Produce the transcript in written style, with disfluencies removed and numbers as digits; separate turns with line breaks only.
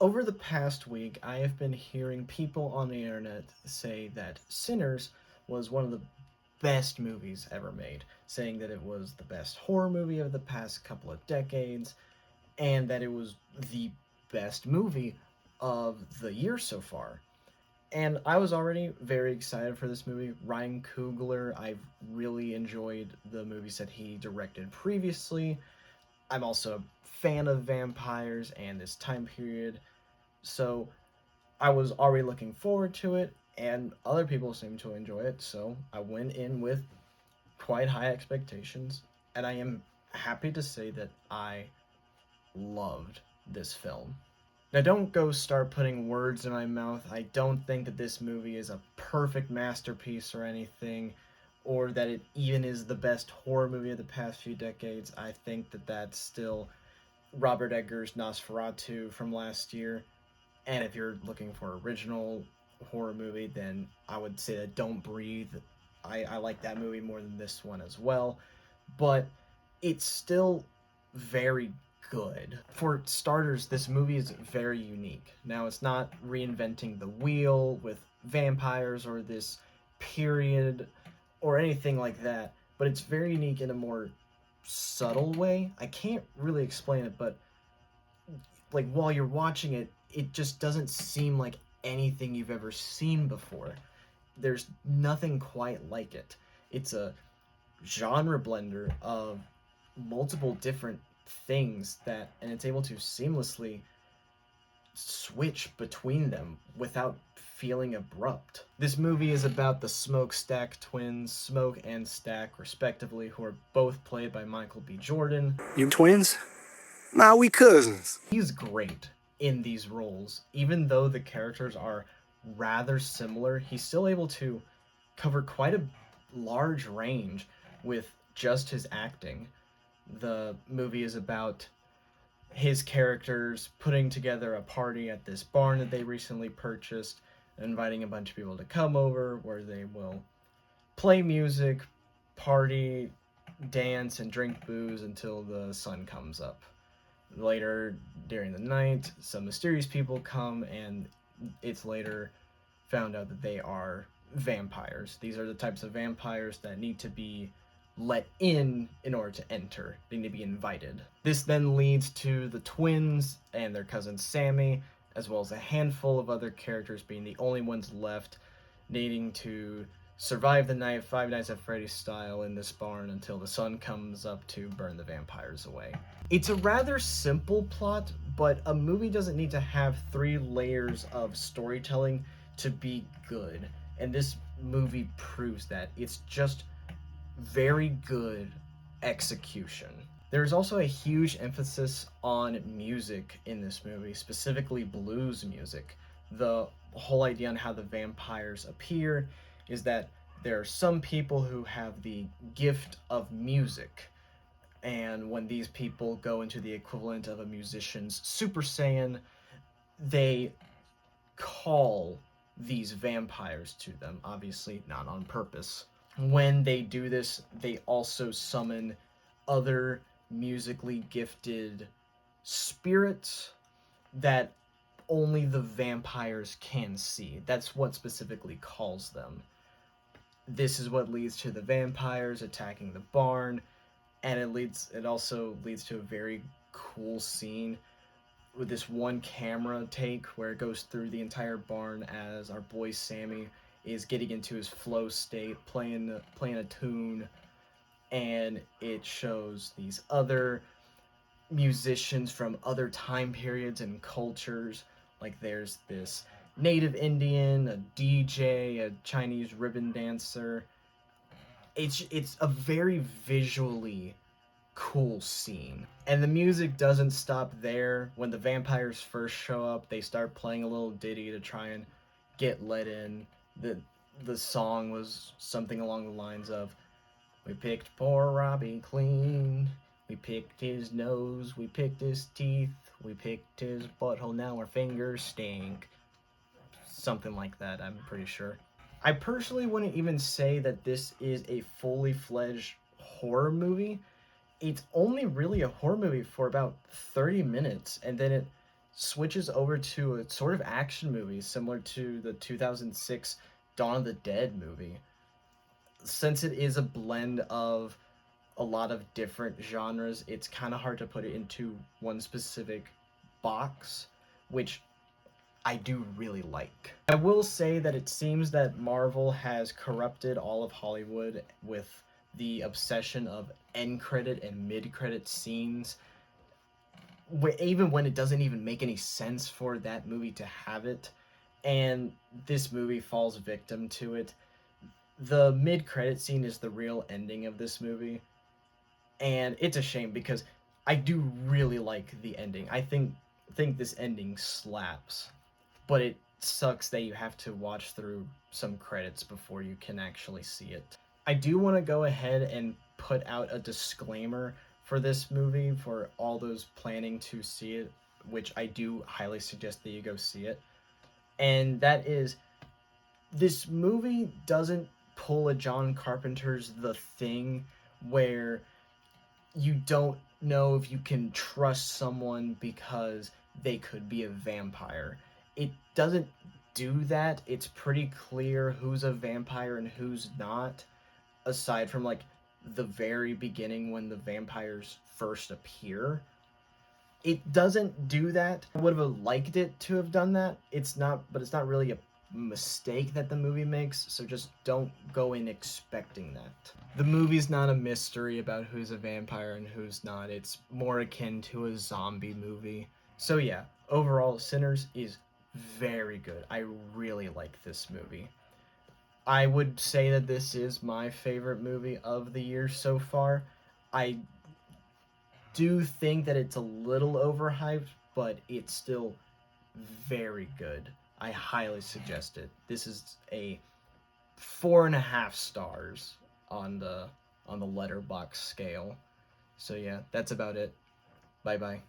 Over the past week, I have been hearing people on the internet say that Sinners was one of the best movies ever made, saying that it was the best horror movie of the past couple of decades, and that it was the best movie of the year so far. And I was already very excited for this movie. Ryan Coogler, I've really enjoyed the movies that he directed previously. I'm also a fan of vampires and this time period. So I was already looking forward to it, and other people seemed to enjoy it, so I went in with quite high expectations, and I am happy to say that I loved this film. Now, don't go start putting words in my mouth. I don't think that this movie is a perfect masterpiece or anything, or that it even is the best horror movie of the past few decades. I think that that's still Robert Eggers' Nosferatu from last year. And if you're looking for original horror movie, then I would say that Don't Breathe. I like that movie more than this one as well. But it's still very good. For starters, this movie is very unique. Now, it's not reinventing the wheel with vampires or this period or anything like that, but it's very unique in a more subtle way. I can't really explain it, but like while you're watching it, it just doesn't seem like anything you've ever seen before. There's nothing quite like it. It's a genre blender of multiple different things and it's able to seamlessly switch between them without feeling abrupt. This movie is about the Smokestack twins, Smoke and Stack, respectively, who are both played by Michael B. Jordan.
You twins? Nah, we cousins.
He's great in these roles. Even though the characters are rather similar, he's still able to cover quite a large range with just his acting. The movie is about his characters putting together a party at this barn that they recently purchased, inviting a bunch of people to come over where they will play music, party, dance, and drink booze until the sun comes up. Later during the night, some mysterious people come, and it's later found out that they are vampires. These are the types of vampires that need to be let in order to enter. They need to be invited. This then leads to the twins and their cousin Sammy, as well as a handful of other characters being the only ones left, needing to survive the night, Five Nights at Freddy's style, in this barn until the sun comes up to burn the vampires away. It's a rather simple plot, but a movie doesn't need to have 3 layers of storytelling to be good. And this movie proves that. It's just very good execution. There's also a huge emphasis on music in this movie, specifically blues music. The whole idea on how the vampires appear is that there are some people who have the gift of music, and when these people go into the equivalent of a musician's Super Saiyan, they call these vampires to them, obviously not on purpose. When they do this, they also summon other musically gifted spirits that only the vampires can see. That's what specifically calls them. This is what leads to the vampires attacking the barn, and it also leads to a very cool scene with this one camera take where it goes through the entire barn as our boy Sammy is getting into his flow state, playing a tune, and it shows these other musicians from other time periods and cultures. Like there's this native Indian, a DJ, a Chinese ribbon dancer. It's a very visually cool scene. And the music doesn't stop there. When the vampires first show up, they start playing a little ditty to try and get let in. The song was something along the lines of, "We picked poor Robbie clean. We picked his nose, we picked his teeth, we picked his butthole, now our fingers stink." Something like that, I'm pretty sure. I personally wouldn't even say that this is a fully fledged horror movie. It's only really a horror movie for about 30 minutes, and then it switches over to a sort of action movie similar to the 2006 Dawn of the Dead movie. Since it is a blend of a lot of different genres, it's kind of hard to put it into one specific box, which I do really like. I will say that it seems that Marvel has corrupted all of Hollywood with the obsession of end credit and mid credit scenes, even when it doesn't even make any sense for that movie to have it. And this movie falls victim to it. The mid credit scene is the real ending of this movie, and it's a shame because I do really like the ending. I think this ending slaps, but it sucks that you have to watch through some credits before you can actually see it. I do want to go ahead and put out a disclaimer for this movie for all those planning to see it, which I do highly suggest that you go see it. And that is, this movie doesn't pull a John Carpenter's The Thing where you don't know if you can trust someone because they could be a vampire. It doesn't do that. It's pretty clear who's a vampire and who's not, aside from like the very beginning when the vampires first appear. It doesn't do that. I would have liked it to have done that. It's not, but it's not really a mistake that the movie makes, so just don't go in expecting that. The movie's not a mystery about who's a vampire and who's not. It's more akin to a zombie movie. So yeah, overall Sinners is very good. I really like this movie. I would say that this is my favorite movie of the year so far. I do think that it's a little overhyped, but it's still very good. I highly suggest it. This is a 4.5 stars on the letterbox scale. So yeah, that's about it. Bye bye.